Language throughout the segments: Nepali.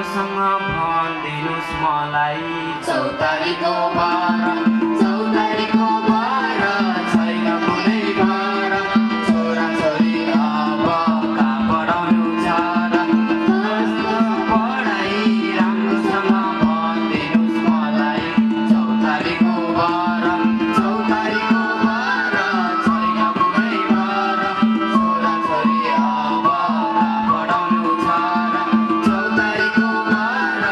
राम्रोसँग भनिदिनुस् मलाई चौतारीको बाह्र चौतारीको बाह्र छैन कुनै बाह्र छोराछोरी अब कहाँ पढाउनु चार पढाइ राम्रोसँग भनिदिनुस् मलाई चौतारीको बाह्र चौतारीको बाह्र छैन कुनै बाह्र छोराछोरी अब कहाँ पढाउनु चार चौतारीको बाह्र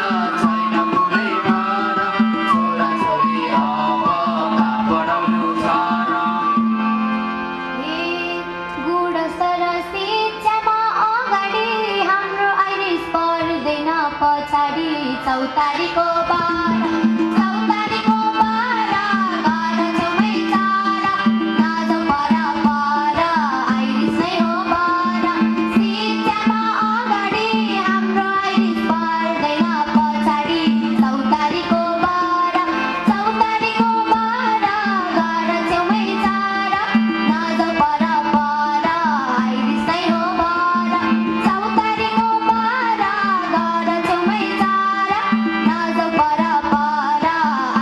छैन कुनै बाह्र छोराछोरी अब कहाँ पढाउनु चार गुणस्तर शिक्षामा अगाडि हाम्रो आइरिस पर्दैन पछाडि चौतारीको बाह्र चौतारीको बाह्र घर छेउमै चार नाजो पर पर आइरिस नै हो बाह्र शिक्षामा अगाडि हाम्रो आइरिस पर्दैन पछाडि चौतारीको बाह्र चौतारीको बाह्र घर छेउमै चार नाजो पर पर आइरिस नै हो बाह्र चौतारीको बाह्र घर छेउमै चार नाजो पर पर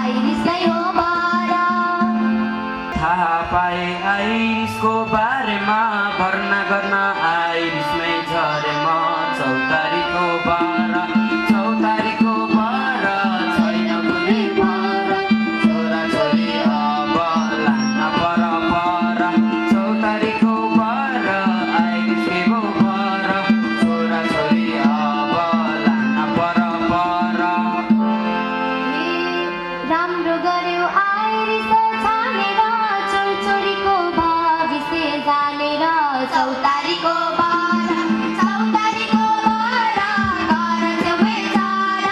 आइरिस नै हो बाह्र थाहा पाए आइरिसको बारेमा भर्ना गर्न आइरिसमै झरे म चौतारीको बाह्र चौतारीको बाह्र छैन कुनै बाह्र छोराछोरी अब लान्न पर पर चौतारीको बाह्र आइरिसको बाह्र छोराछोरी अब लान्न पर पर राम्रो गर्यो आइरिस छानेर छोरछोरीको भविष्य जानेर चौतारीको बाह्र चौतारीको बाह्र घर छेउमै चार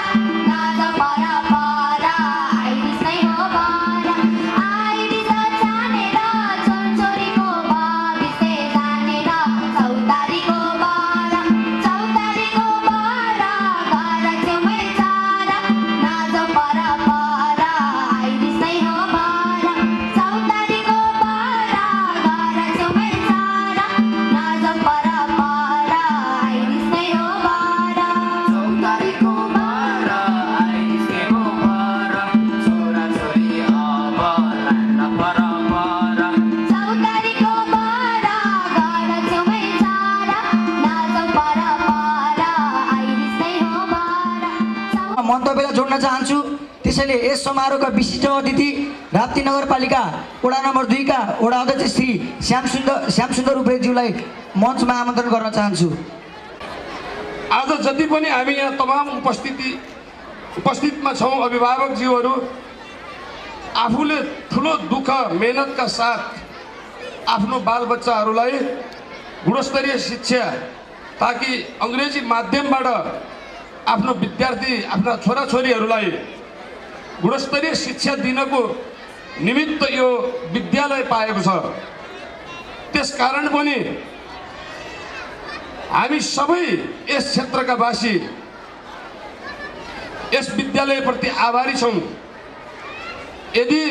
नाज पर पर आइरिस नै हो बाह्र आइरिस छानेर छोरछोरीको भविष्य जानेर चौतारीको बाह्र चौतारीको बाह्र घर छेउमै चार नाज पर पर आइरिस नै हो बाह्र चौतारीको बाह्र घर छेउमै चार नाज पर पर आइरिस नै हो बाह्र चौतारीको बाह्र आइरिसको बाह्र छोराछोरी अब लान्न पर पर चौतारीको बाह्र घर छेउमै चार नाज पर पर आइरिस नै हो बाह्र मन्तव्यलाई जोड्न चाहन्छु। त्यसैले यस समारोहका विशिष्ट अतिथि राप्ती नगरपालिका वडा नम्बर 2 का वडा अध्यक्ष श्री श्यामसुन्दर उप्रेतीज्यूलाई मञ्चमा आमन्त्रण गर्न चाहन्छु। आज जति पनि हामी यहाँ तमाम उपस्थितमा छौँ अभिभावकज्यूहरू आफूले ठुलो दुःख मेहनतका साथ आफ्नो बालबच्चाहरूलाई गुणस्तरीय शिक्षा ताकि अङ्ग्रेजी माध्यमबाट आफ्नो विद्यार्थी आफ्ना छोराछोरीहरूलाई गुणस्तरीय शिक्षा दिनको निमित्त यो विद्यालय पाएको छ। त्यसकारण पनि हामी सबै यस क्षेत्रका वासी यस विद्यालयप्रति आभारी छौँ। यदि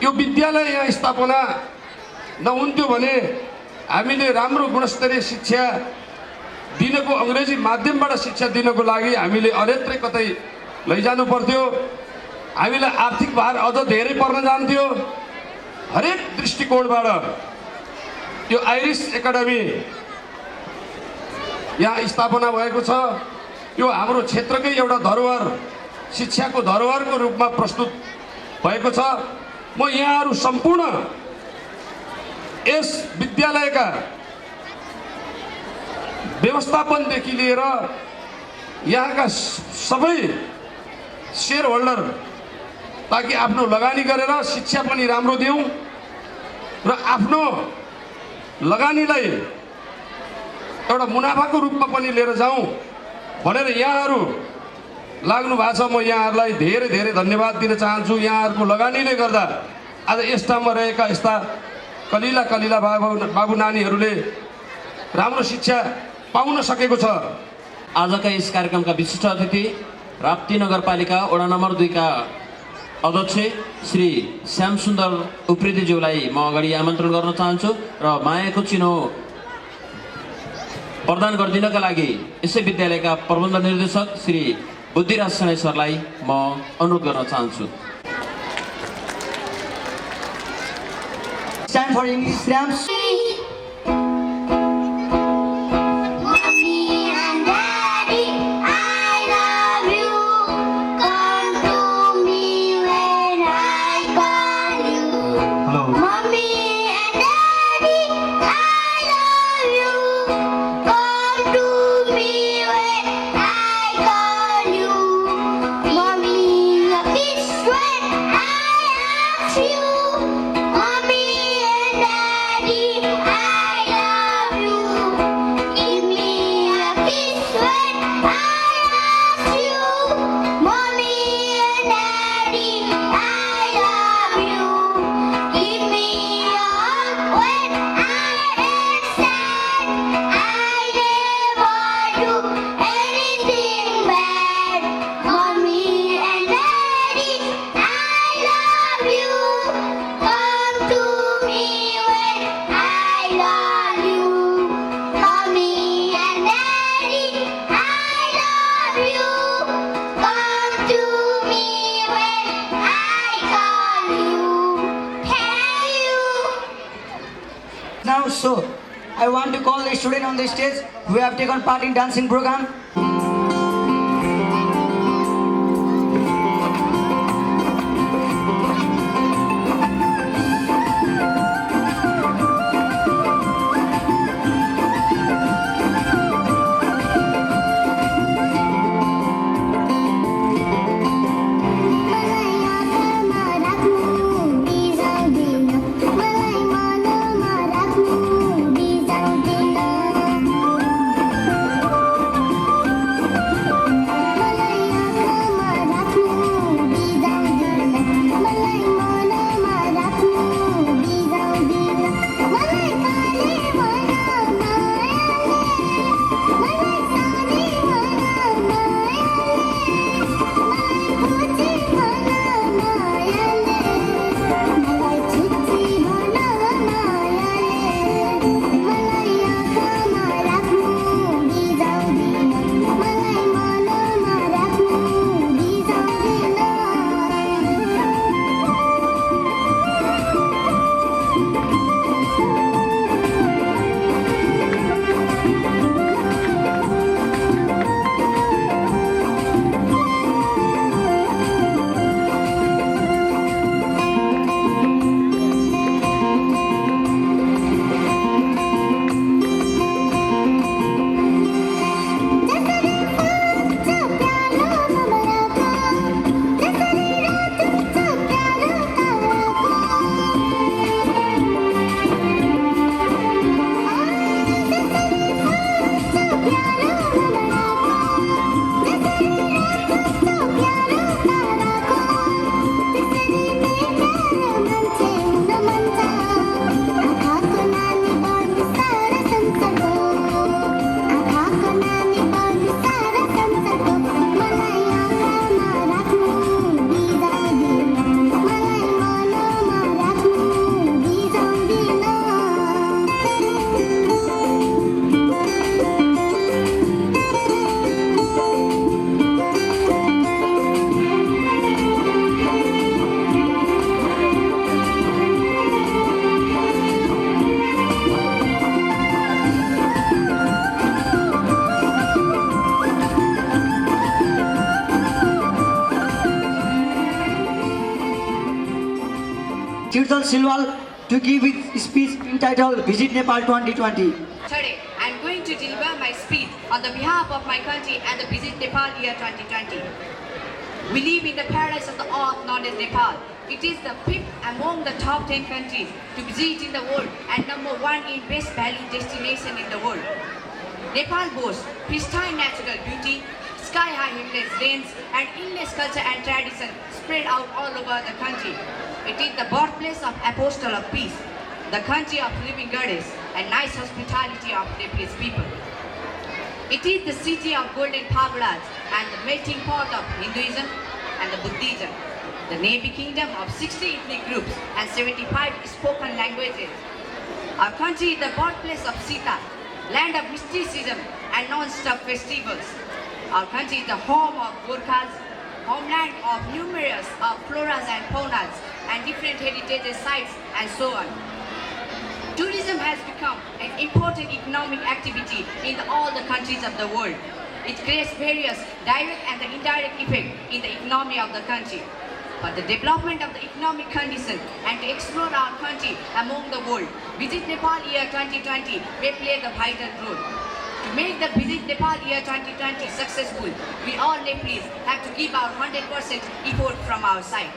यो विद्यालय यहाँ स्थापना नहुन्थ्यो भने हामीले राम्रो गुणस्तरीय शिक्षा दिनको अङ्ग्रेजी माध्यमबाट शिक्षा दिनको लागि हामीले अन्यत्रै कतै लैजानु पर्थ्यो। हामीलाई आर्थिक भार अझ धेरै पर्न जान्थ्यो। हरेक दृष्टिकोणबाट यो आइरिस एकाडेमी यहाँ स्थापना भएको छ। यो हाम्रो क्षेत्रकै एउटा धरोहर शिक्षाको धरोहरको रूपमा प्रस्तुत भएको छ। म यहाँहरू सम्पूर्ण यस विद्यालयका व्यवस्थापनदेखि लिएर यहाँका सबै शेयर होल्डर ताकि आफ्नो लगानी गरेर शिक्षा पनि राम्रो दिउँ र आफ्नो लगानीलाई एउटा मुनाफाको रूपमा पनि लिएर जाउँ भनेर यहाँहरू लाग्नु भएको छ। म यहाँहरूलाई धेरै धेरै धन्यवाद दिन चाहन्छु। यहाँहरूको लगानीले गर्दा आज यस ठाउँमा रहेका यस्ता कलिला कलिला बाबु नानीहरूले राम्रो शिक्षा पाउन सकेको छ। आजका यस कार्यक्रमका विशिष्ट अतिथि राप्ती नगरपालिका वडा नम्बर 2 का अध्यक्ष श्री श्यामसुन्दर उप्रेतीज्यूलाई म अगाडि आमन्त्रण गर्न चाहन्छु र मायाको चिनो प्रदान गरिदिनका लागि यसै विद्यालयका प्रबन्ध निर्देशक श्री बुद्धिराज शनै सरलाई म अनुरोध गर्न चाहन्छु। Time for English slams. Mommy and Daddy, I love you. Come to me when I call you. Hello. Mommy and Daddy, I love you. Come to me when I call you. Mommy, a kiss when I ask you. Mommy and Daddy, I love you. Give me a kiss when I ask you. Mommy and Daddy, I love you. Give me a hug when I am sad. I never do anything bad. Mommy and Daddy, I love you. Come to me when I love you. Mommy and Daddy, I love you. Come to me when I call you. Thank you. Now, so I want to call the student on the stage who have taken part in dancing program. मलाई आँखामा राख्नु बिजाउँदिन मलाई मनमा राख्नु बिजाउँदिन मलाई आँखामा राख्नु बिजाउँदिन मलाई मनमा राख्नु बिजाउँदिन मलाई काले भन मायाले मलाई सानी भन मायाले मलाई खोजी भन मायाले मलाई छुच्ची भन मायाले मलाई आँखामा राख्नु बिजाउँदिन मलाई मनमा राख्नु बिजाउँदिन जसरी फुल्छ प्यालो भमराको जसरी रातुन्छ प्यालो ताराको जसरी फुल्छ प्यालो भमराको जसरी रातुन्छ प्यालो ताराको त्यसरी नै प्यारो मान्छे हुन मन छ आँखाको नानी बढ्नु सारा संसारको आँखाको नानी बढ्नु सारा संसारको मलाई आँखामा राख्नु बिजाउँदिन मलाई मनमा राख्नु बिजाउँदिन Kirtan Silwal to give his speech entitled Visit Nepal 2020. Today, I am going to deliver my speech on the behalf of my country and the Visit Nepal year 2020. We live in the paradise of the earth known as Nepal. It is the fifth among the top 10 countries to visit in the world and number 1 in best value destination in the world. Nepal boasts pristine natural beauty, sky-high Himalayas range, and endless culture and tradition spread out all over the country. It is the birthplace of Apostle of Peace, the country of living goddess and nice hospitality of Nepalese people. It is the city of golden pagodas and the melting pot of Hinduism and the Buddhism, the navy kingdom of 60 ethnic groups and 75 spoken languages. Our country is the birthplace of Sita, land of mysticism and non-stop festivals. Our country is the home of Gorkhas, homeland of numerous floras and faunas and different heritage sites and so on. Tourism has become an important economic activity in all the countries of the world. It creates various direct and the indirect effect in the economy of the country. For the development of the economic condition and to explore our country among the world, Visit Nepal Year 2020 may play the vital role. To make the Visit Nepal Year 2020 successful, we all Nepalese have to give our 100% effort from our side.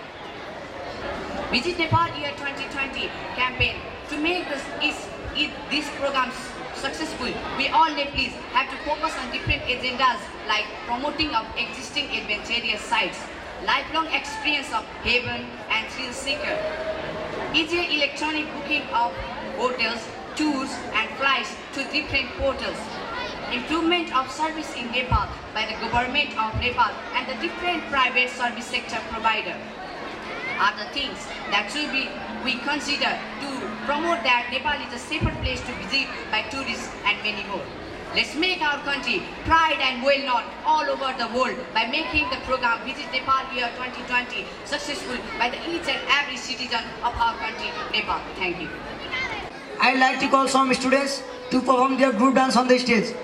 Visit Nepal Year 2020 campaign. To make this program successful, we all Nepalese have to focus on different agendas like promoting of existing adventurous sites, lifelong experience of haven and thrill seeker, easier electronic booking of hotels, tours and flights to different portals, improvement of service in Nepal by the government of Nepal and the different private service sector provider are the things that should be we consider to promote that Nepal is a safer place to visit by tourists and many more. Let's make our country pride and well known all over the world by making the program Visit Nepal Year 2020 successful by the each and every citizen of our country, Nepal. Thank you. I'd like to call some students to perform their group dance on the stage.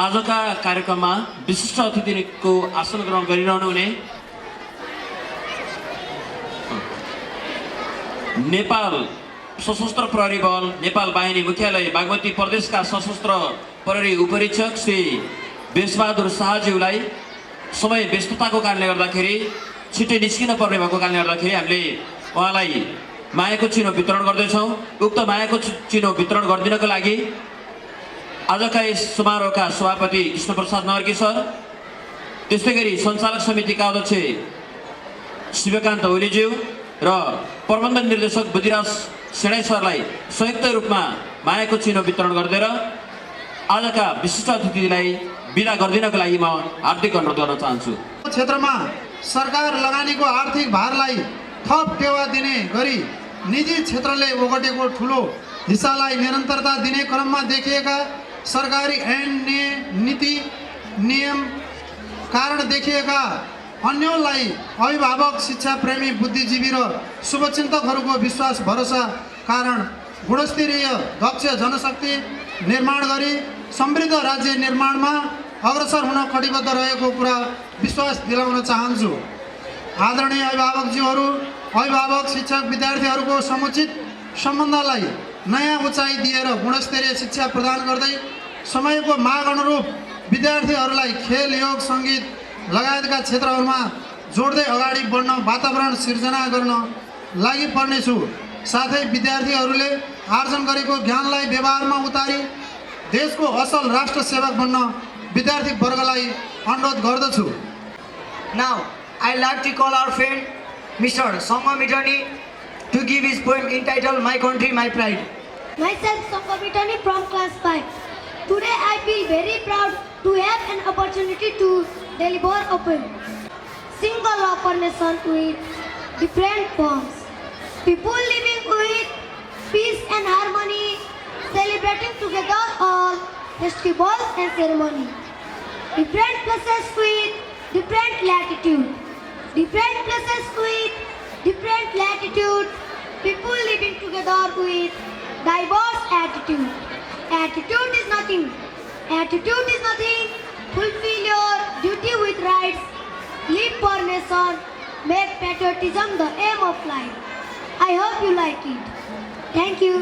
आजका कार्यक्रममा विशिष्ट अतिथिको आसन ग्रहण गरिरहनु हुने नेपाल सशस्त्र प्रहरी बल नेपाल बाहिनी मुख्यालय बागमती प्रदेशका सशस्त्र प्रहरी उपरीक्षक श्री बेसबहादुर शाहज्यूलाई समय व्यस्तताको कारणले गर्दाखेरि छिट्टै निस्किन पर्ने भएको कारणले गर्दाखेरि हामीले उहाँलाई मायाको चिनो वितरण गर्दैछौँ। उक्त मायाको चिनो वितरण गरिदिनको लागि आजका यस समारोहका सभापति कृष्णप्रसाद नर्की सर, त्यस्तै गरी सञ्चालक समितिका अध्यक्ष शिवकान्त ओलीज्यू र प्रबन्धन निर्देशक बुद्धिराज सेडाई सरलाई संयुक्त रूपमा मायाको चिनो वितरण गरिदिएर आजका विशिष्ट अतिथिलाई बिदा गरिदिनको लागि म हार्दिक अनुरोध गर्न चाहन्छु। क्षेत्रमा सरकार लगानीको आर्थिक भारलाई थप टेवा दिने गरी निजी क्षेत्रले ओगटेको ठुलो हिस्सालाई निरन्तरता दिने क्रममा देखिएका सरकारी ऐन नीति नियम कारण देखिएका अन्यलाई अभिभावक शिक्षा प्रेमी बुद्धिजीवी र शुभचिन्तकहरूको विश्वास भरोसा कारण गुणस्तरीय दक्ष जनशक्ति निर्माण गरी समृद्ध राज्य निर्माणमा अग्रसर हुन कटिबद्ध रहेको कुरा विश्वास दिलाउन चाहन्छु। आदरणीय अभिभावकज्यूहरू, अभिभावक शिक्षक विद्यार्थीहरूको समुचित सम्बन्धलाई नयाँ उचाइ दिएर गुणस्तरीय शिक्षा प्रदान गर्दै समयको माग अनुरूप विद्यार्थीहरूलाई खेल योग सङ्गीत लगायतका क्षेत्रहरूमा जोड्दै अगाडि बढ्न वातावरण सिर्जना गर्न लागि पर्नेछु। साथै विद्यार्थीहरूले आर्जन गरेको ज्ञानलाई व्यवहारमा उतारी देशको असल राष्ट्र सेवक बन्न विद्यार्थी वर्गलाई अनुरोध गर्दछु। Now, I'd like to call our friend Mr. Sangha Mitani to give his poem entitled My Country, My Pride. Myself, Sangha Mitani from class 5. Today I feel very proud to have an opportunity to deliver a poem. Single upper nation with different forms. People living with peace and harmony, celebrating together all festivals and ceremony. Different places with different latitude. Different places with different latitude. People living together with diverse attitude. Attitude is nothing. Attitude is nothing. Fulfill your duty with rights. Live for nation. Make patriotism the aim of life. I hope you like it. Thank you.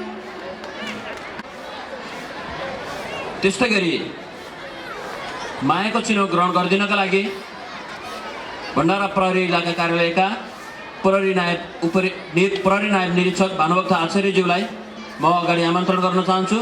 त्यस्तै गरी मायाको चिनो ग्रहण गरिदिनका लागि भण्डारा प्रहरी इलाका कार्यालयका प्रहरी नायब निरीक्षक भानुभक्त आचार्यज्यूलाई म अगाडि आमन्त्रण गर्न चाहन्छु।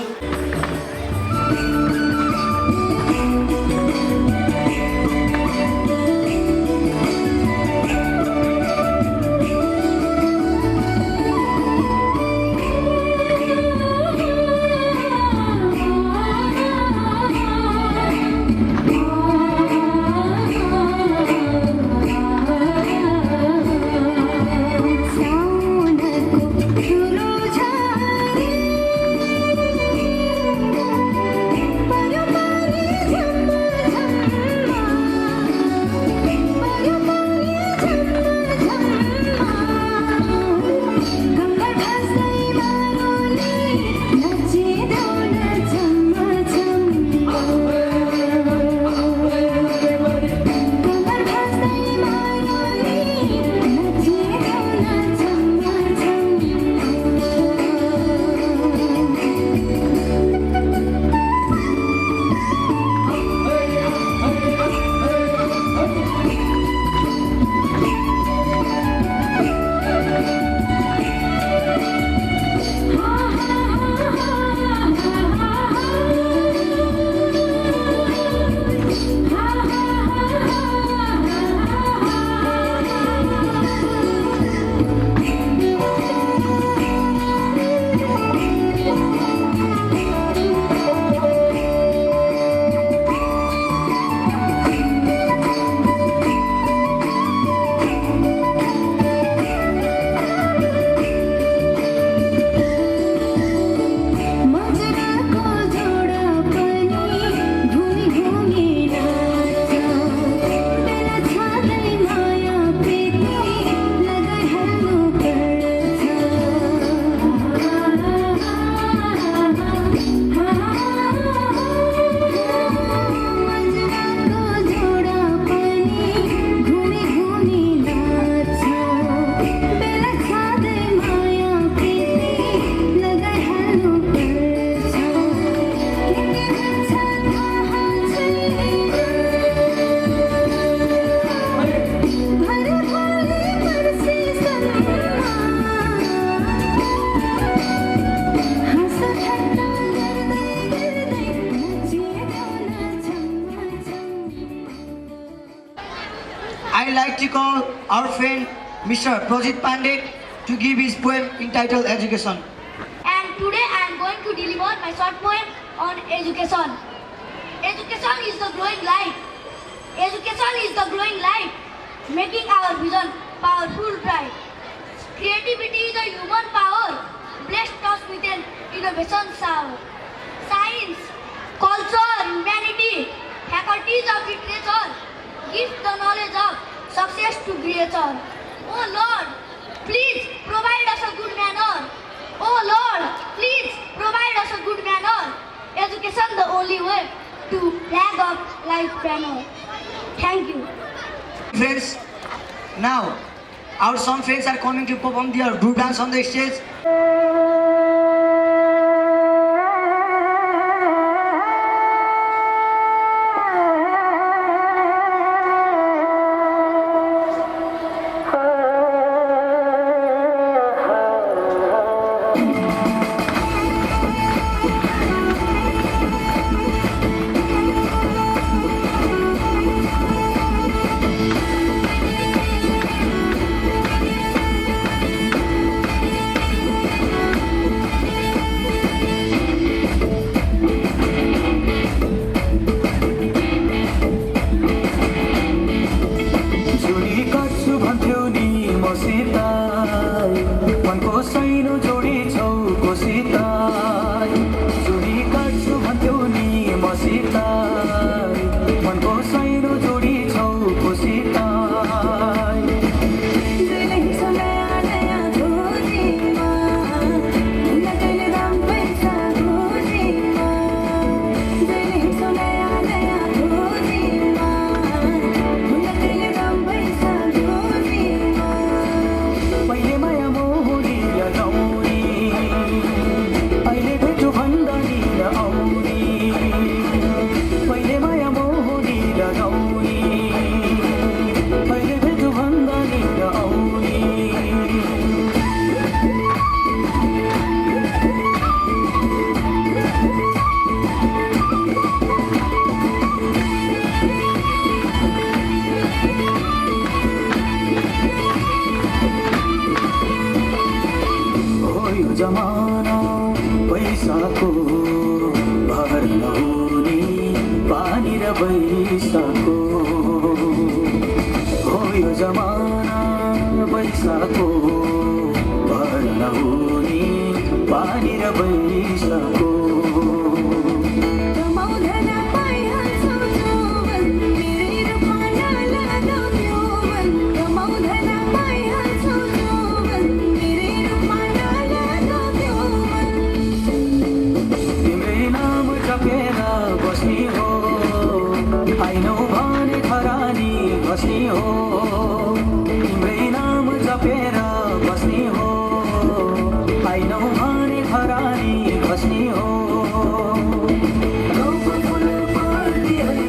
I'd like to call our friend Mr. Projit Pandey to give his poem entitled Education. And today I am going to deliver my short poem on education. Education is the growing light. Education is the growing light, making our vision powerful bright. Creativity is a human power, blessed us with an innovation shower. Science, culture, humanity, faculties of literature, gives the knowledge of success to creature. Oh Lord, please provide us a good manner. Oh Lord, please provide us a good manner. Education the only way to flag up life banner. Thank you. Friends, now our some friends are coming to perform their group dance on the stage. जमाना पैसाको भर नहुने पानी र पैसाको हो यो जमाना पैसाको भर नहुने पानी र पैसाको तिम्रै नाम जपेर बस्ने हो आइनौ भने खरानी बस्ने हो गाउँको फुल पार्टी है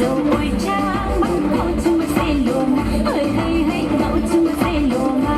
बजाऊ ओइचामा गाउँछु म सेलोमा है है है गाउँछु म सेलोमा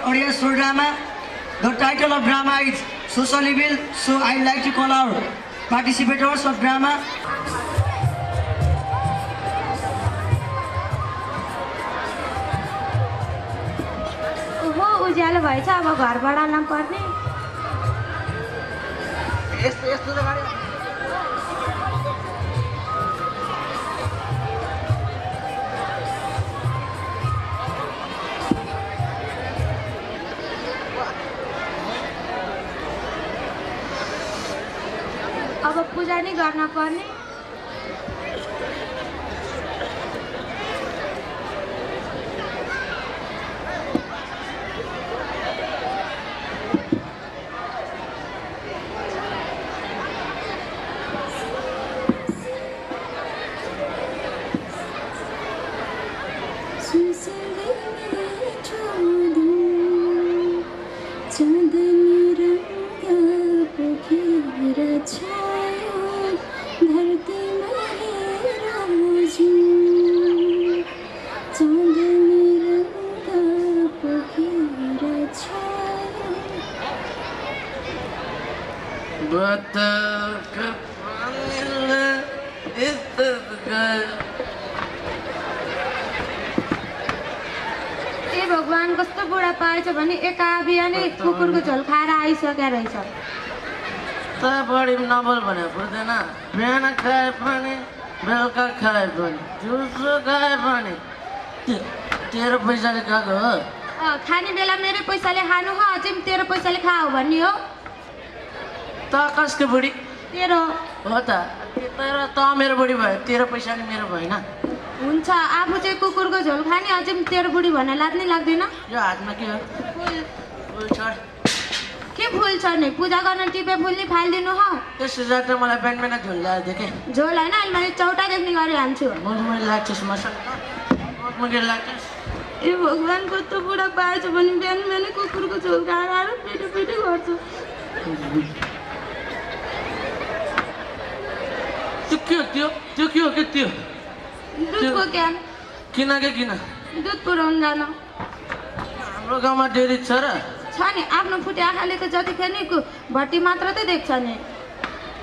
Audience for drama. The title of drama is Socially Bill. So I'd like to call our participators of drama. ओहो उज्यालो भएछ अब घर बढाउन पर्ने यस्तो त गाडी अब पूजा नै गर्न पर्ने ए भगवान कस्तो बुढा पाएछ भने एका बिहानै कुकुरको झोल खाएर आइसकेको रहेछ त बढी नबोल भने बुझ्दैन बिहान खाए पनि बेलुका खाए पनि दिउँसो खाए पनि तेरो पैसाले खाएको हो खाने बेला मेरै पैसाले खानु हो अझै तेरो पैसाले खाऊ भन्ने हो त कसको बुढी तेरो हो त तेरो त मेरो बुढी भयो तेरो पैसाले मेरो भएन हुन्छ आफू चाहिँ कुकुरको झोल खाने अझै तेरो बुढी भन्ने लाग्नै लाग्दैन यो हातमा के हो फुल छोड के फुल छ नि पूजा गर्न टिपे फुल्ने फालिदिनु हो त्यसो जाँदा मलाई बिहान झोल ल्याएर देखेँ झोल होइन अहिले मैले चौटा देख्ने गरी हाल्छु मैले लाग्छस् मसँग मैले लाग्छस् ए भगवान कस्तो बुढा पाएछ भने बिहान बिहानै कुकुरको झोल खाएर आएर पिटी गर्छु त्यो के हो के त्यो दुधको क्यान किन के किन दुध पुऱ्याउनु जान हाम्रो गाउँमा डेरी छ र छ नि आफ्नो फुटे आँखाले त जतिखेर नि भट्टी मात्र त देख्छ नि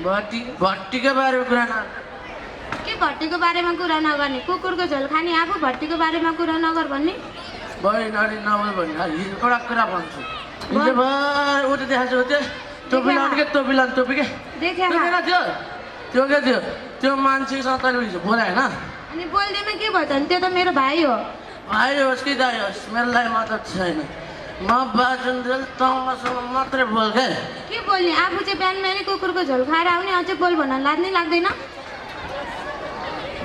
भट्टीको बारेमा कुरा न के भट्टीको बारेमा कुरा नगर्ने कुकुरको झोल खाने आफू भट्टीको बारेमा कुरा नगर भन्ने बढी नडी नभए भने एउटा कुरा भन्छु हिजो भर उठे देखाएको छु टोपी लाउने के टोपी लाउने टोपी के देखे टोपी न थियो त्यो के थियो त्यो मान्छेसँग तैँले हिजो बोलायो होइन अनि बोल्दैमा के भयो त नि त्यो त मेरो भाइ हो भाइ होस् कि दाइ होस् मेरो लागि मतलब छैन म बाजुन्जेल तँसँग मात्रै बोल के बोल्ने आफू चाहिँ बिहान बिहानै कुकुरको झोल खाएर आउने अझै बोल भन्न लाग्नै लाग्दैन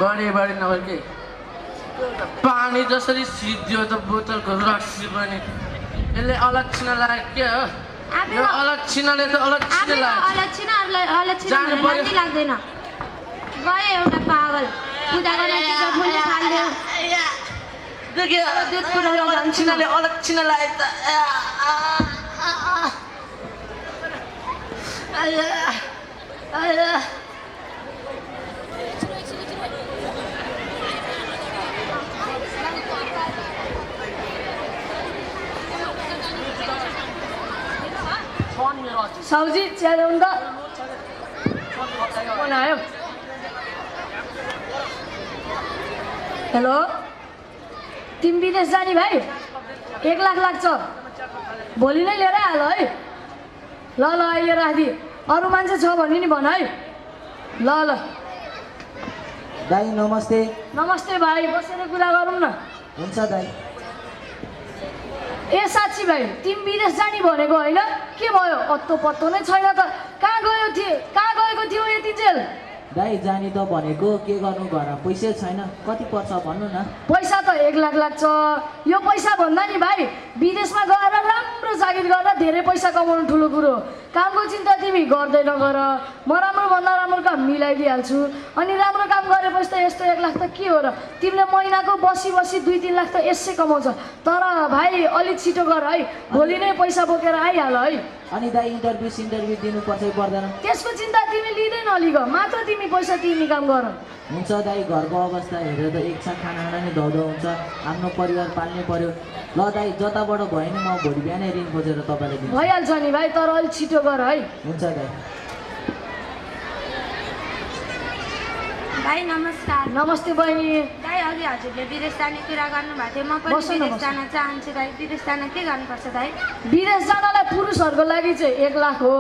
बढी नभए के पानी जसरी सिद्धियो त बोतलको रक्सी पनि यसले अलक्षण लाग्यो के हो यो अलक्षणले त अलक्षण लाग्यो लाग्दैन गयो एउटा पागल पूजा गर्न फुल्ने थाल्यो दुध पुऱ्याउन अलक्षणले अलक्षण लाग्यो त साउजी चिया ल्याउनु त बनायो हेलो तिमी विदेश जाने भाइ 1 लाख लाग्छ भोलि नै लिएर हाल है ल अहिले राखिदिए अरू मान्छे छ भने नि भन है ल दाइ नमस्ते नमस्ते भाइ बसेर कुरा गरौँ न हुन्छ दाइ ए साक्षी भाइ तिमी विदेश जाने भनेको होइन के भयो अत्तो पत्तो नै छैन त कहाँ गएको थियो यति जेल दाइ जाने त भनेको के गर्नु घरमा पैसै छैन कति पर्छ भन्नु न पैसा त 1 लाख लाग्छ यो पैसा भन्दा नि भाइ विदेशमा गएर राम्रो जागिर गरेर धेरै पैसा कमाउनु ठुलो कुरो कामको चिन्ता तिमी गर्दै नगर म राम्रो भन्दा राम्रो काम मिलाइदिइहाल्छु अनि राम्रो काम गरेपछि त यस्तो 1 लाख त के हो र तिमीले महिनाको बसी 2-3 लाख त यसै कमाउँछ तर भाइ अलिक छिटो गर है भोलि नै पैसा बोकेर आइहाल है अनि दाइ इन्टरभ्यू दिनुपर्छ पर्दैन त्यसको चिन्ता तिमी लिँदै नलिग मात्र तिमी पैसा तिर्ने काम गर हुन्छ दाइ घरको अवस्था हेरेर त एकछिन खाना नै धौधौ हुन्छ आफ्नो परिवार पाल्नै पर्यो ल दाइ जताबाट भयो नि म भोलि बिहानै ऋण खोजेर तपाईँलाई दिन्छु भइहाल्छ नि भाइ तर अलिक छिटो गर है हुन्छ दाइ भाइ नमस्कार नमस्ते बहिनी दाइ अघि हजुरले विदेश जाने कुरा गर्नुभएको थियो म पनि विदेश जान चाहन्छु दाइ विदेश जान के गर्नुपर्छ दाइ विदेश जानलाई पुरुषहरूको लागि चाहिँ 1 लाख हो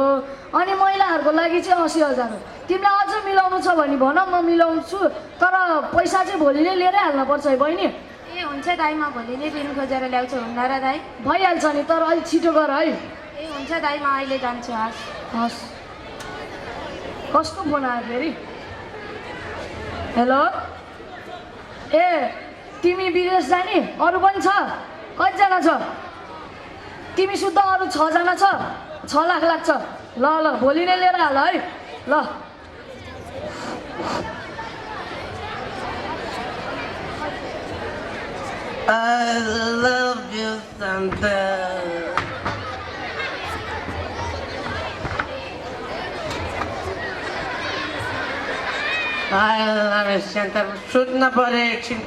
अनि महिलाहरूको लागि चाहिँ 80,000 हो तिमीलाई अझ मिलाउनु छ भने भन म मिलाउँछु तर पैसा चाहिँ भोलि नै लिएरै हाल्नुपर्छ है बहिनी ए हुन्छ दाइ म भोलि नै ऋण खोजेर ल्याउँछु हुँदा र दाइ भइहाल्छ नि तर अलिक छिटो गर है ए हुन्छ दाइ म अहिले जान्छु हस् कसको फोन आयो फेरि हेलो ए तिमी विदेश जाने अरू पनि छ कतिजना छ तिमी शुद्ध अरू 6 जना छ 6 लाख लाग्छ ल भोलि नै लिएर हाल है ल I love you Santa I love you Santa सुत्न पर्यो एकछिन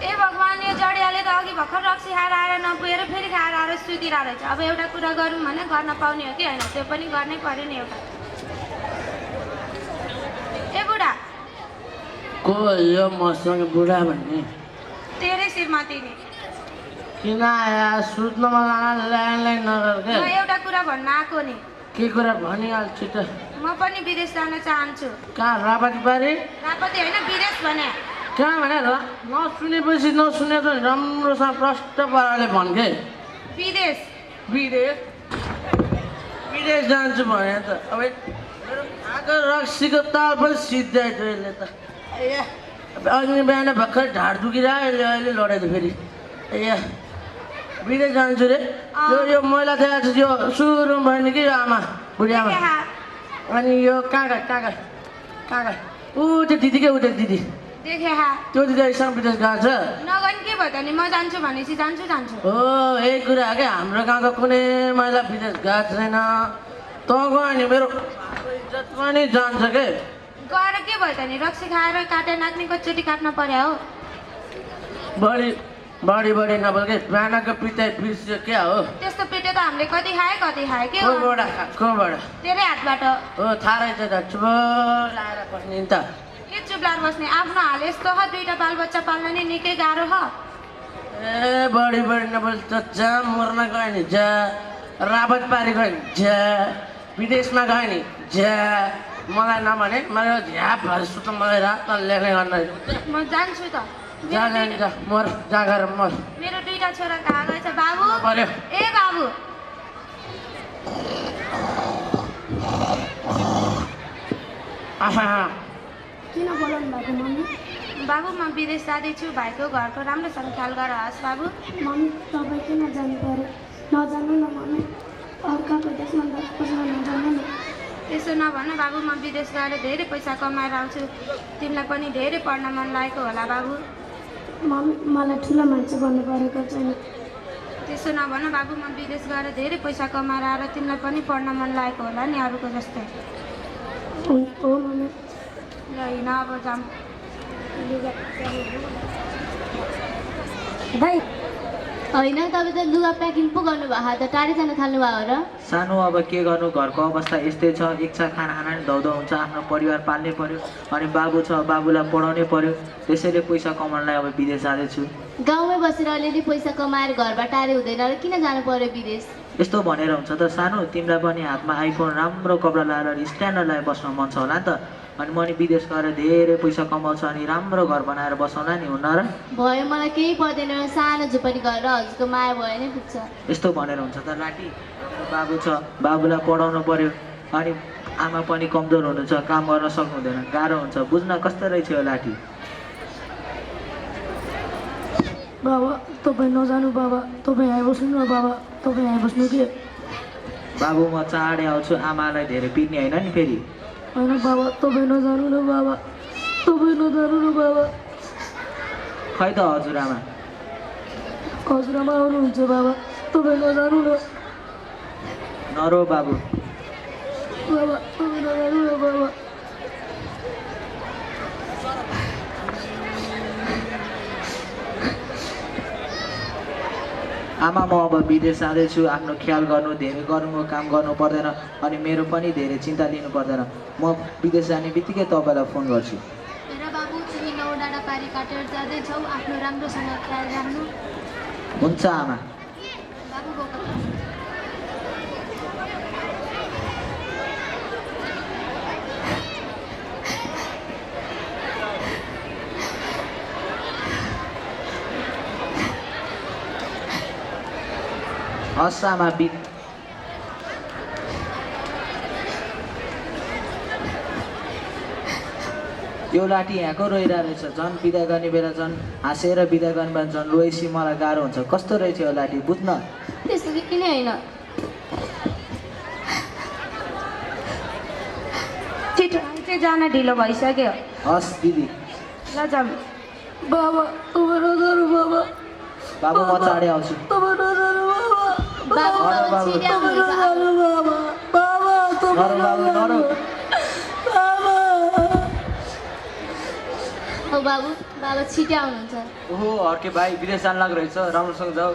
ए भगवान् यो जडियाले त अघि भर्खर रक्सी खाएर आएर नपुगेर फेरि खाएर आएर सुतिरहेको रहेछ अब एउटा कुरा गरौँ भने गर्न पाउने हो कि होइन त्यो पनि गर्नै पर्यो नि एउटा ए बुढा को यो मसँग बुढा भन्ने तेरै श्रीमती नि किन आया सुत्नमा जान ल्यान्डलाइन नगर के म एउटा कुरा भन्न आएको नि के कुरा भनिहाल्छु त म पनि विदेश जान चाहन्छु कहाँ रापाती पारी रापति होइन विदेश भने कहाँ भने नसुनेपछि नसुनेको राम्रोसँग प्रष्ट पाराले भन्के विदेश विदेश जान्छु भने त अब मेरो खाएको रक्सीको ताल पनि सिद्धाइदियो यसले त अघि बिहान भर्खर ढाड दुखिरह्यो अहिले लडाइदियो फेरि विदेश जान्छु रे यो मैला देखाएको छ यो सुरुमा भयो नि कि यो आमा बुढी आमा अनि यो कहाँ ऊ त्यो दिदी के ऊ त्यो दिदी देखे त्यो दिदी अहिलेसम्म विदेश गएको छ नगन के भयो त नि म जान्छु भनेपछि जान्छु हो यही कुरा क्या हाम्रो गाउँको कुनै महिला विदेश गएको छैन त गयो नि मेरो इज्जत पनि जान्छ के गएर के भयो त नि रक्सी खाएर काटे नाच्नेको चोटी काट्न पर्यो हो बढी बढी बढी नबोल के बिहानको पिटाइ बिर्स्यो क्या हो त्यस्तो पिटे त हामीले कति खाए के हो कोबाट तेरै हातबाट हो थाहा रहेछ त चुप लाएर बस्ने नि त के चुप लाएर बस्ने आफ्नो हाल यस्तो ह दुईटा बालबच्चा पाल्न नि निकै गाह्रो ह ए बढी नबोल त जा मर्न गयो नि जा राबत पारी गयो नि जा विदेशमा गयो नि जा मलाई नभने मलाई झ्याप भएर सुत मलाई रात लेख्ने गर्न म जान्छु त जा मर जा गएर मर मेरो दुईटा छोरा कहाँ गएछ बाबु पर्यो ए बाबु किन बोलाउनु भएको मम्मी बाबु म विदेश जाँदैछु भाइको घरको राम्रोसँग ख्याल गर होस् बाबु मम्मी तपाईँ किन जानु पर्यो नजानु न मम्मी अर्काको देशमा बस्न नजानु न त्यसो नभन बाबु म विदेश गएर धेरै पैसा कमाएर आउँछु तिमीलाई पनि धेरै पढ्न मन लागेको होला बाबु मम्मी मलाई ठुलो मान्छे बन्नु परेको छैन त्यसो नभन बाबु म विदेश गएर धेरै पैसा कमाएर आएर तिमीलाई पनि पढ्न मन लागेको होला नि अरूको जस्तै हो मम्मी ल हिँड अब जाऊँ भाइ होइन तपाईँ त लुगा प्याकिङ पो गर्नुभएको त टाढै जान थाल्नुभयो र सानो अब के गर्नु घरको अवस्था यस्तै छ इच्छा खाना नि धौधौ हुन्छ आफ्नो परिवार पाल्नै पर्यो अनि बाबु छ बाबुलाई पढाउनै पर्यो त्यसैले पैसा कमाउनलाई अब विदेश जाँदैछु गाउँमै बसेर अलिअलि पैसा कमाएर घरबाट टाढै हुँदैन र किन जानु पर्यो विदेश यस्तो भनेर हुन्छ त सानो तिमीलाई पनि हातमा आइफोन राम्रो कपडा लगाएर स्ट्यान्डर्ड लगाएर बस्न मन छ होला नि त अनि म नि विदेश गएर धेरै पैसा कमाउँछु अनि राम्रो घर बनाएर बसाउला नि हुन्न र भयो मलाई केही पर्दैन सानो झुपडी गरेर हजुरको माया भयो नै पुग्छ यस्तो भनेर हुन्छ त लाटी बाबु छ बाबुलाई पढाउनु पर्यो अनि आमा पनि कमजोर हुनुहुन्छ काम गर्न सक्नुहुँदैन गाह्रो हुन्छ बुझ्न कस्तो रहेछ यो लाठी बाबा तपाईँ नजानु बाबा तपाईँ आइबस्नु न बाबा तपाईँ आइबस्नु के बाबु म चाँडै आउँछु आमालाई धेरै पिट्ने होइन नि फेरि होइन बाबा तपाईँ नजानु न बाबा तपाईँ नजानु न बाबा खै त हजुरआमा हजुरआमा आउनुहुन्छ बाबा तपाईँ नजानु न नरो बाबु बाबा तपाईँ नजानु न बाबा आमा म अब विदेश जाँदैछु आफ्नो ख्याल गर्नु धेरै गर्नु काम गर्नु पर्दैन अनि मेरो पनि धेरै चिन्ता लिनु पर्दैन म विदेश जाने बित्तिकै तपाईँलाई फोन गर्छु र बाबु तिमी 9 डाँडा पारी काटेर जाँदैछौ आफ्नो राम्रोसँग ख्याल राख्नु हुन्छ आमा बाबु बोका हस् आमा यो लाठी यहाँको रोइरहेको रहेछ झन् बिदा गर्ने बेला झन् हाँसेर बिदा गर्ने बेला झन् रोएपछि मलाई गाह्रो हुन्छ कस्तो रहेछ यो लाठी बुझ्न त्यस्तो कि किन होइन छिटो चाहिँ जान ढिलो भइसक्यो हस् दिदी ल जाऊँ बाबा तपाईँ नजानु बाबा बाबु म चाँडै आउँछु तपाईँ नजानु बाबा बाबु छिट्याउनु नजानु बाबा बाबा तपाईँ नरो बाबु नरो हो बाबु बाबा छिट्याउनुहुन्छ ओहो अर्के भाइ विदेश जानु लाग्दो रहेछ राम्रोसँग जाऊ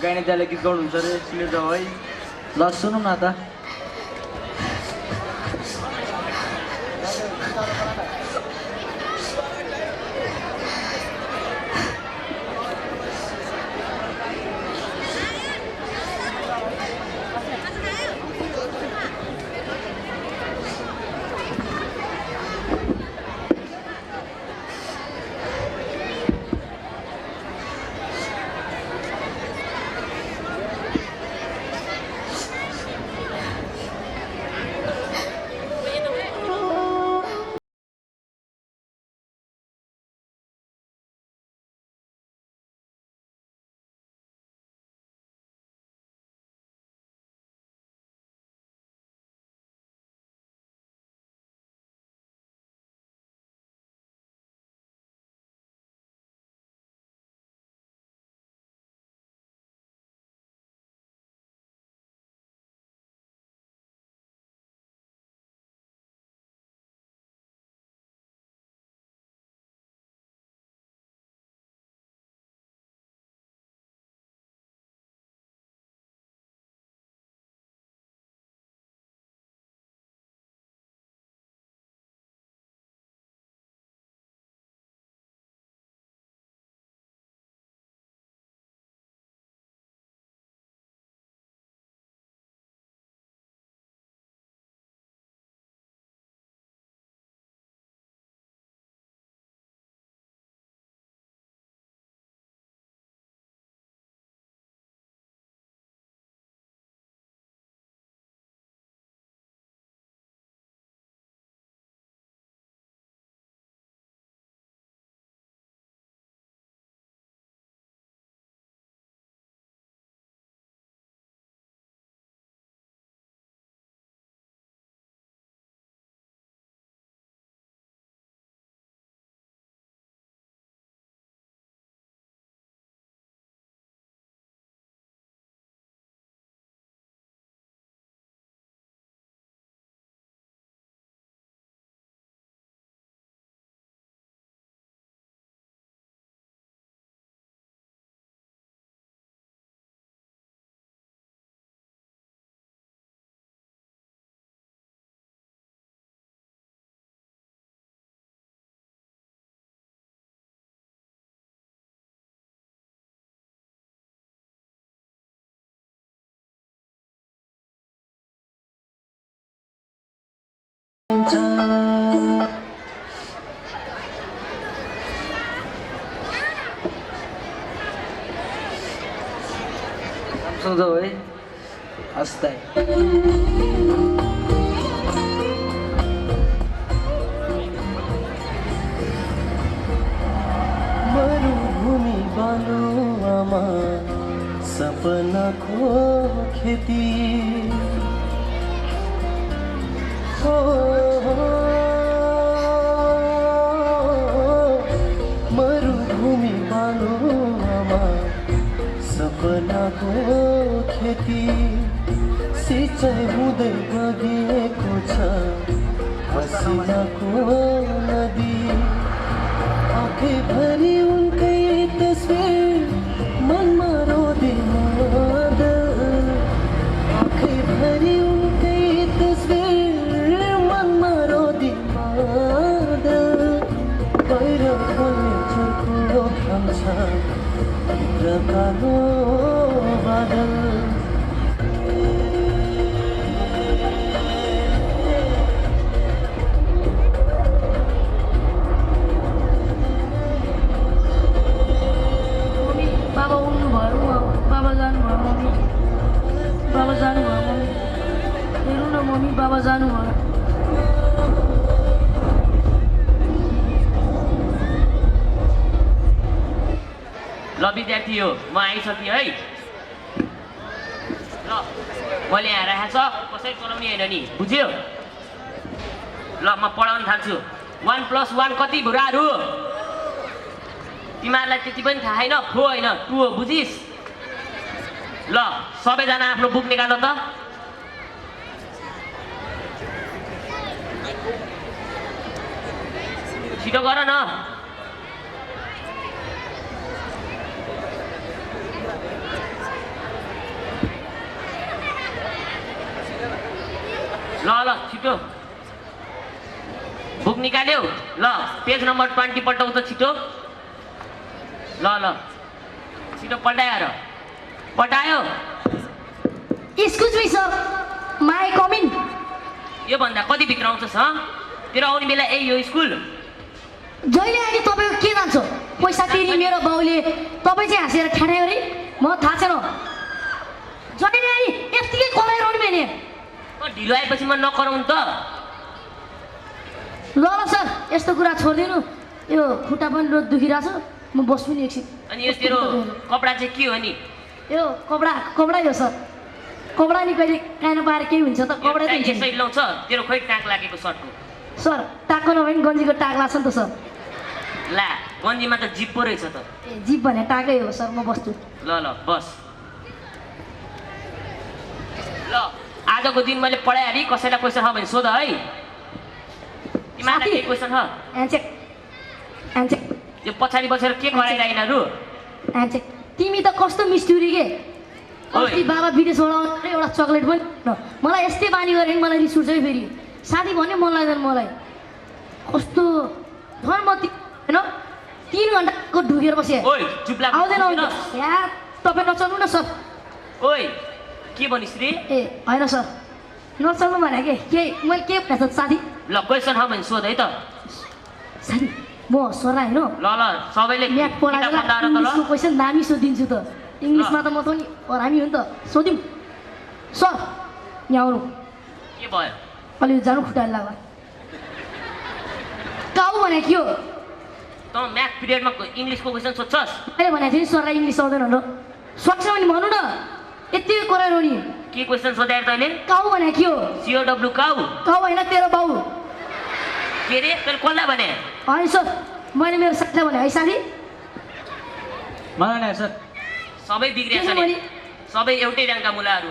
गाइने दाइले गीत गाउनुहुन्छ अरे सुनेर जाऊ है ल सुनौँ न त सम्झौ है हस्ता मरुभूमि बालुवामा सपनाको खेती हो मरुभूमि बालुवामा सपनाको खेती सिँचाइ हुँदै बगेको छ पसिनाको नदी आँखैभरि उनकै तस्बिर मनमा रोदी मादल आँखैभरि उनकै तस्बिर मनमा रोदी मादल बाहिर खोल्ने चर्को खान्छ भित्र कालो बादल बाबा उठ्नुभयो बाबा जानुभयो मम्मी बाबा जानुभयो मम्मी हेर्नु न मम्मी बाबा जानुभयो ल विद्यार्थी हो म आइसकेँ है ल मैले यहाँ राखेको छ कसै चलाउने होइन नि बुझ्यो ल म पढाउन थाल्छु 1+1 कति बुढाहरू तिमीहरूलाई त्यति पनि थाहा छैन 4 होइन 2 हो बुझिस् ल सबैजना आफ्नो बुक निकाल्नु त छिटो गर न ल ल छिटो बुक निकाल्यौ ल पेज नम्बर 20 पल्टाउ त छिटो ल ल छिटो पल्टाएर पल्टायो excuse me sir may I come in योभन्दा कति भित्र आउँछस् हँ तेरो आउने बेला ए यो स्कुल जहिले आइले तपाईँको के जान्छ पैसा तिरी मेरो बाउले तपाईँ चाहिँ हाँसेर ठाड्यो अरे म थाहा छैन जहिले आइ यत्तिकै कराइरहनु भने ढिलो आएपछि म नकराउनु त ल ल सर यस्तो कुरा छोडिदिनु यो खुट्टा पनि दुखिरहेछ म बस्छु नि एकछिन अनि यो तेरो कपडा चाहिँ के हो नि यो कपडा हो सर कपडा नि कहिले काहीँ नपाएर केही हुन्छ त कपडा त हुन्छ यसै लाउँछ तेरो खोइ टाक लागेको सर्टको सर टाकको नभए पनि गन्जीको टाक लाग्छ नि त सर ला गन्जीमा त जिप पो रहेछ त ए जिप भने टाकै हो सर म बस्छु ल ल बस ल आजको दिन मैले पढाइहालेँ कसैलाई क्वेसन छ भने सोध है तिमीहरूलाई के क्वेसन छ एन्चेक एन्चेक यो पछाडि बसेर के गराइरहेनहरू एन्चेक तिमी त कस्तो मिस्टुरी के अस्ति बाबा विदेशबाट आउँदै एउटा चक्लेट पनि मलाई यस्तै बानी गऱ्यो भने मलाई रिस उठ्छ है फेरि साथी भन्यो मन लाग्दैन मलाई कस्तो झन् म होइन 3 घन्टाको ढुकेर बसेँ आउँदैन यहाँ तपाईँ नचल्नु न सर ओइ के भनिस् रे ए होइन सर नचल्नु भने के मैले के भनेको साथी ल क्वेसन छ भने सोध है त साथी म सर होइन ल ल सबैले म्याथ पढाएर इङ्ग्लिसको क्वेसन दामी सोधिदिन्छु त इङ्ग्लिसमा त म त नि हरामी हो नि त सोध्यौँ सर यहाँ आउनु के भयो अलि जानु खुट्टाले लाग्ला काउ भने के हो त म्याथ पिरियडमा इङ्ग्लिसको क्वेसन सोध्छस् मैले भनेको थिएँ नि सरलाई इङ्ग्लिस आउँदैन र सक्छ भने भन्नु न यति कराइरहनु नि के क्वेसन सोधेर तैँले काउ भने के हो COW काउ काउ होइन तेरो बाउ के रे तैँले कसलाई भने होइन सर मैले मेरो साथीलाई भने है साथी मलाई सर सबै बिग्रिया छ नि सबै एउटै रङका मुलाहरू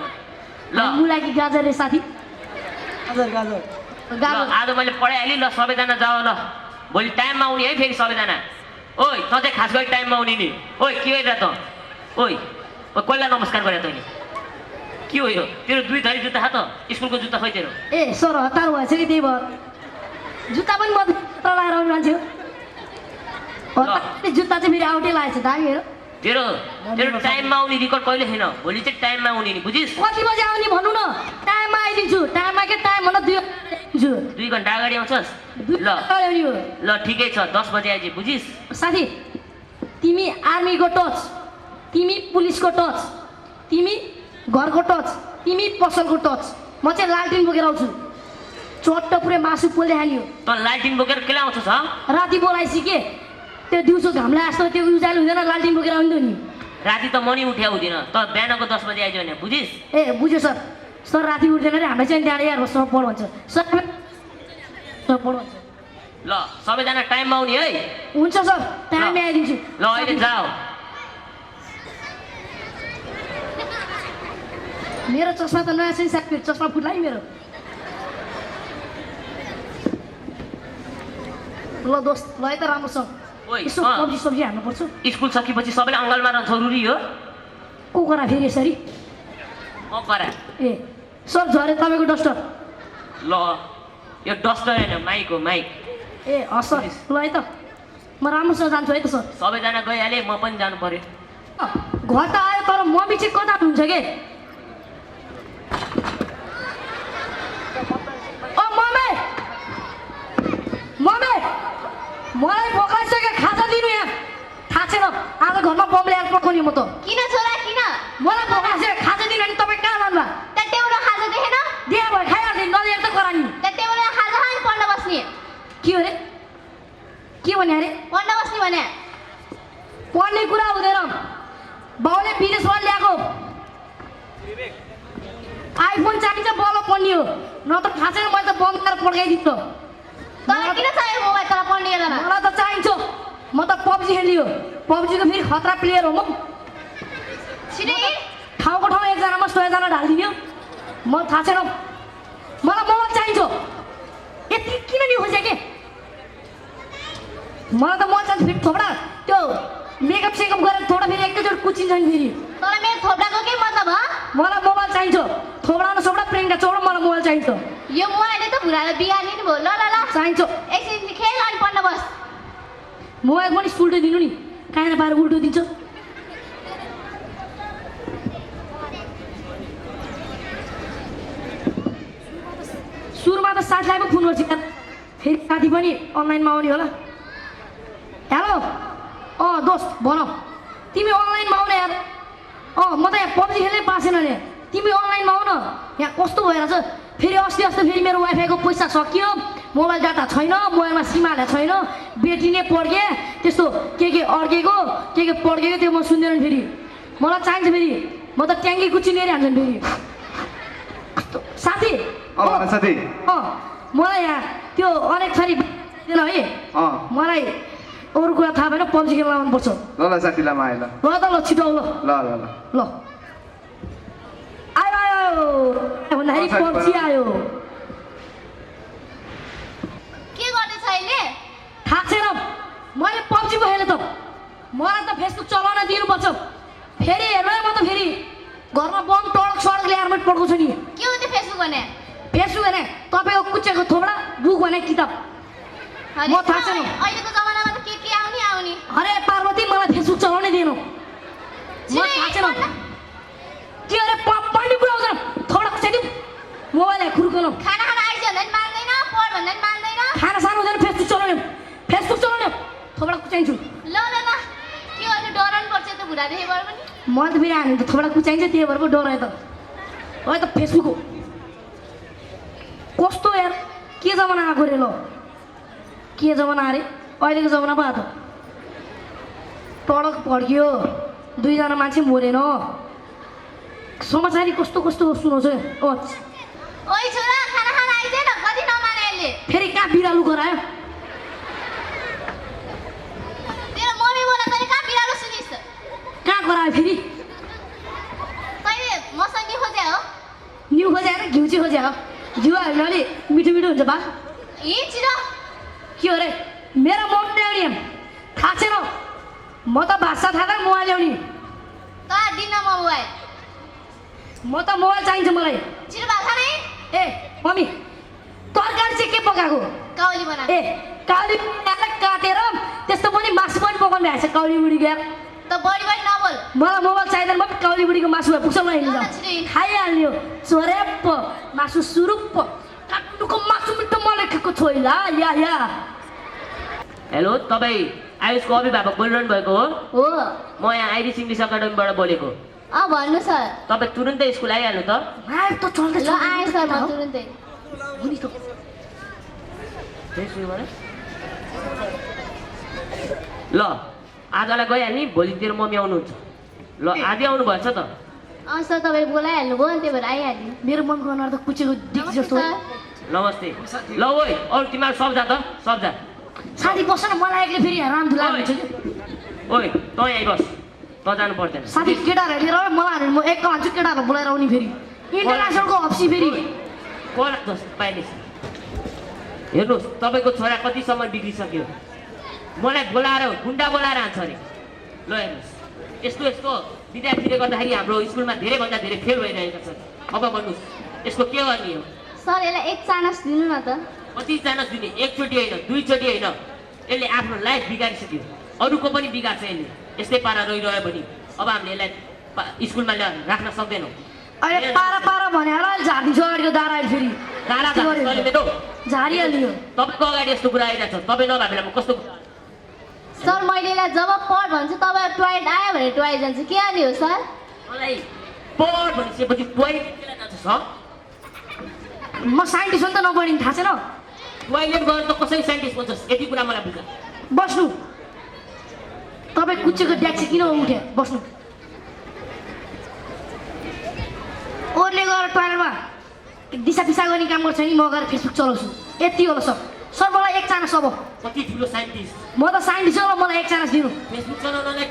ल मुला कि गाजर रे साथी गाजर ल आज मैले पढाइहालेँ ल सबैजना जाऊ ल भोलि टाइममा आउने है फेरि सबैजना ओइ त चाहिँ खास गरी टाइममा आउने नि ओइ के गरिरह त ओइ कसलाई नमस्कार गरे तैँले के हो यो तेरो 2 धरी जुत्ता खा त स्कुलको जुत्ता खोइ तेरो ए सर हतार भएछ कि त्यही भयो जुत्ता पनि म लगाएर आउने मान्छे हो जुत्ता चाहिँ फेरि आउटै लागेको छ दामी हेर तेरो तेरो टाइममा आउने रेकर्ड कहिले छैन भोलि चाहिँ टाइममा आउने नि बुझिस् कति बजे आउने भन्नु न टाइममा आइदिन्छु टाइममा के टाइम भन्दा 2 दिन्छु 2 घन्टा अगाडि आउँछस् ल आउने हो ल ठिकै छ 10 बजे आइज बुझिस् साथी तिमी आर्मीको टच तिमी पुलिसको टच तिमी घरको टच तिमी पसलको टच म चाहिँ लालटिन बोकेर आउँछु चट्ट पुरै मासु पोल्दै हाल्यो त लालटिन बोकेर केला आउँछस् ह राति बोलाइसी के त्यो दिउँसो घामलाई जस्तो त्यो उज्यालो हुँदैन लालटिन बोकेर आउँदैन नि राति त म नि उठ्या हुँदिन त बिहानको 10 बजे आइज भने बुझिस् ए बुझ्यो सर सर राति उठ्दैन रे हामीलाई चाहिँ त्यहाँ यार सर पढ भन्छ सर पढ भन्छ ल सबैजना टाइममा आउने है हुन्छ सर टाइममै आइदिन्छु ल अहिले जाऊ मेरो चस्मा त नयाँ छ साथी चस्मा फुट्ला नि मेरो ल दोस्त ल है त राम्रो छ ओइ यसो सब्जी सब्जी हाल्नु पर्छ स्कुल सकेपछि सबैले अङ्गलमा रहनु जरुरी हो को करा फेरि यसरी म करा ए सर झरे तपाईँको डस्टर ल यो डस्टर हैन माइक हो माइक ए हस् सर ल है त म राम्रोसँग जान्छु है त सर सबैजना गइहाले म पनि जानु पर्यो घर त आयो तर मम्मी चाहिँ कता हुन्छ के ओ मम्मी मम्मी मलाई भोकाइसक्यो खाजा दिनु यहाँ थाहा छैन आज घरमा बम ल्याएर पकाउने म त किन छोरा किन मलाई भोकाइसक्यो खाजा दिनु भने तपाईँ कहाँ लानुभयो त टेबलमा खाजा देखेन दिए भयो खाइहाल्थेँ नदिएर त करानी त टेबलमा खाजा खान पढ्न बस्ने के हो अरे के भने अरे पढ्न बस्ने भने पढ्ने कुरा हुँदैन बाउले विदेशबाट ल्याएको आइफोन चाहिन्छ बल्ल पढ्ने हो न त थाहा छैन मैले त बम ल्याएर पड्काइदिन्छु तँलाई किन चाहियो मोबाइल तँलाई पढ्ने बेलामा मलाई त चाहिन्छ म त पब्जी खेल्ने हो पब्जीको फेरि खतरा प्लेयर हो म छिटै ठाउँको ठाउँ एकजनामा 100जना ढालिदिने हो म थाहा छैन मलाई मोबाइल चाहिन्छ यति किन नि खोज्या के मलाई त मोबाइल चाहिन्छ फेरि थोपडा त्यो मेकअप सेकअप गरेर थोडा फेरि एकैचोटि कुचिन्छ नि फेरि तँलाई मेरो थोप्डाको के मतलब हो मलाई मोबाइल चाहिन्छ थोपडा न सोपडा प्रेङ्का चौडा मलाई मोबाइल चाहिन्छ यो मोबाइलले त भुराले बिहाल्ने नि भयो ल ल ल चाहिन्छ एकछिन खेल अनि पढ्न बस मोबाइल पनि उल्टो दिनु नि काहीँ पाएर उल्टो दिन्छ सुरुमा त साथीलाई पो फोन गर्छु यार फेरि साथी पनि अनलाइनमा आउने होला हेलो दोस्त भन तिमी अनलाइनमा आउने यार म त यहाँ पब्जी खेल्नै पासेन नि तिमी अनलाइनमा आउ न यहाँ कस्तो भइरहेछ फेरि अस्ति फेरि मेरो वाइफाईको पैसा सकियो मोबाइल डाटा छैन मोबाइलमा सिम हालेको छैन बेटी नै पड्के त्यस्तो के अड्केको के पड्केको त्यो म सुन्दैन फेरि मलाई चाहिन्छ फेरि म त ट्याङ्की कुची लिएर हाल्छन् फेरि साथी साथी मलाई यहाँ त्यो अनेक थरी दिएन है मलाई अरू कुरा थाहा भएन पब्जी खेल्न आउनुपर्छ ल ल साथी ल आयो ल त ल छिटो ल ल ल ल ल आयो आयो भन्दाखेरि पब्जी आयो के गर्दैछ अहिले थाहा छैन मैले पब्जी पो खेलेँ त मलाई त फेसबुक चलाउन दिनुपर्छ फेरि हेर्नु है म त फेरि घरमा बम टडक सडक ल्याएर मैले पढ्को छु नि के हो त्यो फेसबुक भने फेसबुक भने तपाईँको कुच्चेको थोपडा बुक भने किताब म थाहा छैन अहिलेको जमानामा त के आउने अरे पार्वती मलाई फेसबुक चलाउनै दिएन म थाहा छैन के अरे पढ्ने कुरा आउँदैन थोडा कुचाइदिउँ मोबाइल खुर्कनु खाना आइज भन्दा नि मान्दैन पढ भन्दा नि मान्दैन खाना सानो हुँदैन फेसबुक चलाउने थोडा कुचाइन्छु ल ल ल के गर्नु डराउनु पर्छ त भुरा देखे भएर पनि म त फेरि हाल्नु त थोडा कुचाइन्छ त्यही भएर पो डरायो त है त फेसबुक हो कस्तो यार के जमाना आएको रे ल के जमाना अरे अहिलेको जमाना पो त टडक पड्कियो 2 जना मान्छे मरेन समाचारी कस्तो सुनाउँछ ओइ छोरा खाना खान आइज न कति नमाने अहिले फेरि कहाँ बिरालु गरायो तेरो मम्मी बोला तैले कहाँ बिरालो सुनिस् कहाँ गरायो फेरि तैले मसँग नि खोजे हो न्यु खोजे होइन घिउ चाहिँ खोजे हो घिउ हाल्यो भने अलि मिठो हुन्छ बा छिटो के हो रे मेरो मम्मी ल्याउने थाहा छैन म त भाषा थाहा त मोबाइल ल्याउने त दिन्न म मोबाइल म त मोबाइल चाहिन्छ मलाई छिटो भात खाने ए मम्मी तरकारी चाहिँ के पकाएको काउली बना ए काउली काटेर त्यस्तो पनि मासु पनि पकाउनु भएको छ काउली बुढी गएर त बढी बढी नबोल मलाई मोबाइल चाहिँदैन म काउली बुढीको मासु भए पुग्छ हिँड्छ खाइहाल्यो चोरेप्प मासु सुरुप्प काट्नुको मासु मिठो मलाई खेको छोइला या हेलो तपाईँ आयुषको अभिभावक बोलिरहनु भएको हो हो म यहाँ आइरिस इङ्ग्लिस एकाडेमीबाट बोलेको भन्नु सर तपाईँ तुरुन्तै स्कुल आइहाल्नु त मार त चल्दै ल आएँ सर म तुरुन्तै ल आजलाई गइहाल्ने भोलितिर मम्मी आउनुहुन्छ ल आधी आउनु भएछ त सर तपाईँ बोलाइहाल्नु भयो नि त्यही भएर आइहाल्यो मेरो मनको अनुहार त कुचेको दिक जस्तो हो। नमस्ते ल ओइ अरू तिमीहरू सबजा त सबजा साथी बस्छ न मलाई एक्लै फेरि राम धुला हुन्छ कि ओइ तँ यहीँ बस तँ जानु पर्दैन साथी केटाहरू लिएर आऊ, मलाई हाल्नु म एक लान्छु केटाहरू बोलाएर आउने फेरि इन्टरनेसनलको हप्सी फेरि कोला जस पाइने हेर्नुहोस् तपाईँको छोरा कतिसम्म बिग्रिसक्यो मलाई बोलाएर गुन्डा बोलाएर हान्छ अरे ल हेर्नुहोस् यस्तो यस्तो विद्यार्थीले गर्दाखेरि हाम्रो स्कुलमा धेरैभन्दा धेरै फेल भइरहेका छन् अब भन्नुहोस् यसको के गर्ने हो सर यसलाई एक चानस दिनु न त कति चानस दिने एकचोटि होइन दुईचोटि होइन यसले आफ्नो लाइफ बिगारिसक्यो अरूको पनि बिगार्छ यसले यस्तै पारा रहिरह्यो भने अब हामीले यसलाई स्कुलमा राख्न सक्दैनौँ अहिले पारा भनेर झारिदिन्छु अगाडिको दारा अहिले फेरि दारा झारिहाल्यो तपाईँको अगाडि यस्तो कुरा आइरहेको छ तपाईँ नभए बेलामा कस्तो सर मैले यसलाई जब पढ भन्छु तपाईँ टोइलेट आयो भने टोइलेट जान्छ के हाल्यो हो सर मलाई पढ भनिसकेपछि टोइलेट केलाई जान्छ सर म साइन्टिस्ट हो नि त नपढिने थाहा छैन टोइलेट गएर त कसरी साइन्टिस्ट भन्छस् यति कुरा मलाई बुझ्छ बस्नु तपाईँ कुचेको ट्याक्सी किन उठ्यो बस्नु ओर्ले गएर टोइलेटमा दिशा पिसा गर्ने काम गर्छ नि म गएर फेसबुक चलाउँछु यति होला सर सर मलाई एक चानस अब कति ठुलो साइन्टिस्ट म त साइन्टिस्ट हो र मलाई एक चानस दिनु फेसबुक चलाउनलाई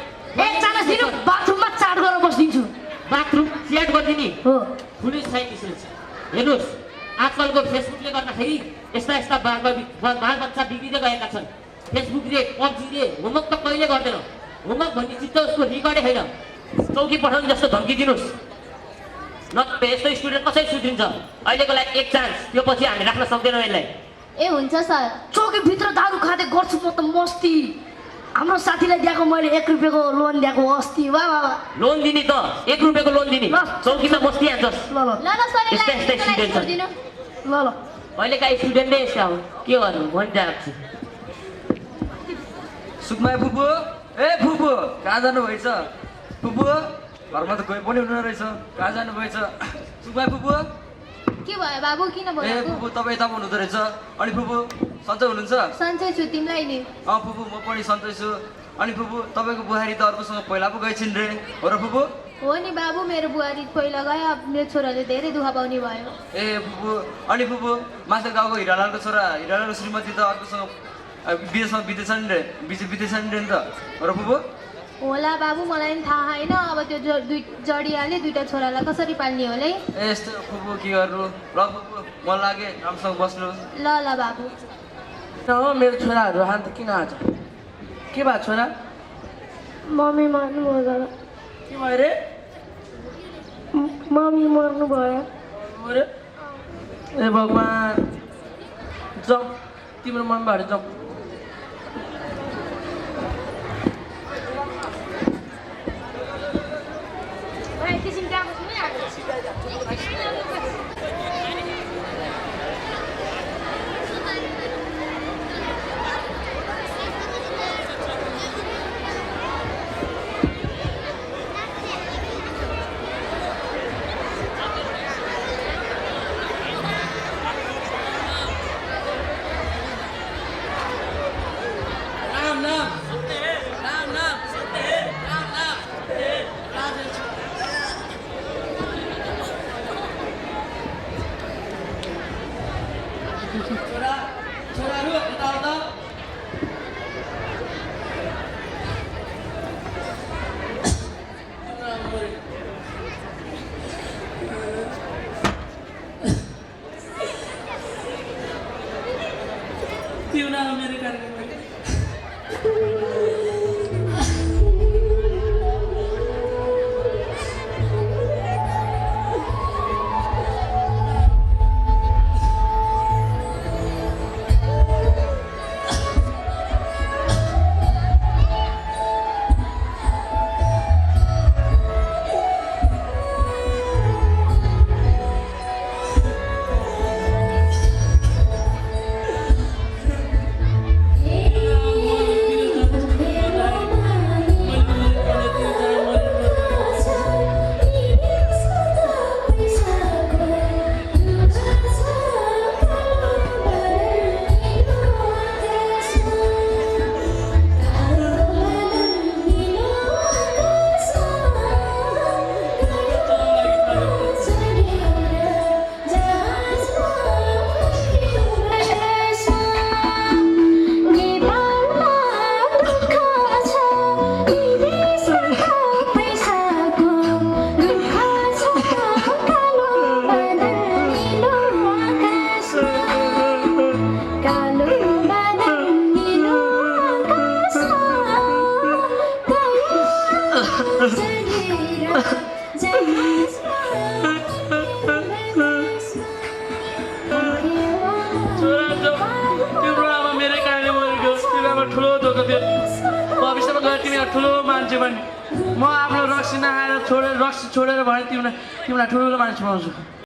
एक चानस दिनु बाथरुममा चाट गरेर बसिदिन्छु बाथरुम च्याट गरिदिने हो ठुलै साइन्टिस्ट रहेछ हेर्नुहोस् आजकलको फेसबुकले गर्दाखेरि यस्ता यस्ता बाल बच्चा बिग्रिँदै गएका छन् फेसबुकले पब्जीले होमवर्क त कहिले गर्दैन होमवर्क भन्ने चिज त उसको रिकर्डै होइन चौकी पठाउने जस्तो धम्की दिनुहोस् नत्र यस्तो स्टुडेन्ट कसरी सुध्रिन्छ अहिलेको लागि एक चान्स त्यो पछि हामी राख्न सक्दैनौँ यसलाई ए हुन्छ सर चौकीभित्र दारू खाँदै गर्छु म त मस्ती हाम्रो साथीलाई दिएको मैले 1 रुपियाँको लोन दिएको अस्ति वा लोन दिने त 1 रुपियाँको लोन दिने चौकीमा बस्दिहाल्छस् ल ल ल ल सर यस्ता यस्ता स्टुडेन्ट छन् ल ल अहिलेका स्टुडेन्ट नै यस्ता हुन् के गर्नु भनिरहेको छु सुकमाया फुपू ए फुपू कहाँ जानुभएछ फुपू घरमा त कोही पनि हुनु रहेछ कहाँ जानुभएछ सुकमाया फुपू के भयो बाबु किन ए बोलेको फुपू तपाईँ यता हुनुहुँदो रहेछ अनि फुपू सन्चै हुनुहुन्छ सन्चै छु तिमीलाई नि फुपू म पनि सन्चै छु अनि फुपू तपाईँको बुहारी त अर्कोसँग पहिला पो गएछिन् रे हो र फुपू हो नि बाबु मेरो बुहारी पहिला गयो अब मेरो छोराले धेरै दुःख पाउने भयो ए फुपू अनि फुपू माथि गाउँको हिरालालको छोरा हिरालालको श्रीमती त अर्कोसँग विदेशमा बितेछन् रे बितेछन् रे नि त हो र फुपू होला बाबु मलाई पनि थाहा होइन अब त्यो जडियाले दुईटा छोरालाई कसरी पाल्ने होला है ए यस्तो फुपू के गर्नु ल फुपू मन लागे राम्रोसँग बस्नु ल ल बाबु हो मेरो छोराहरू हान त किन आज के भयो छोरा मम्मी मर्नु भयो के भयो रे मम्मी मर्नु भयो अरे ए भगवान् जाऊ तिम्रो मम्मीहरू जाऊ छोराहरू यता आउँदा तिउना मेरो कार्यक्रम छोरा तिम्रो आमा मेरै कारणले मरेको तिम्रो आमा ठुलो धोका थियो भविष्यमा गएर तिमी ठुलो मान्छे बन्ने म आफ्नो रक्सी नखाएर रक्सी छोडेर भने तिमीलाई ठुलो मान्छे बनाउँछु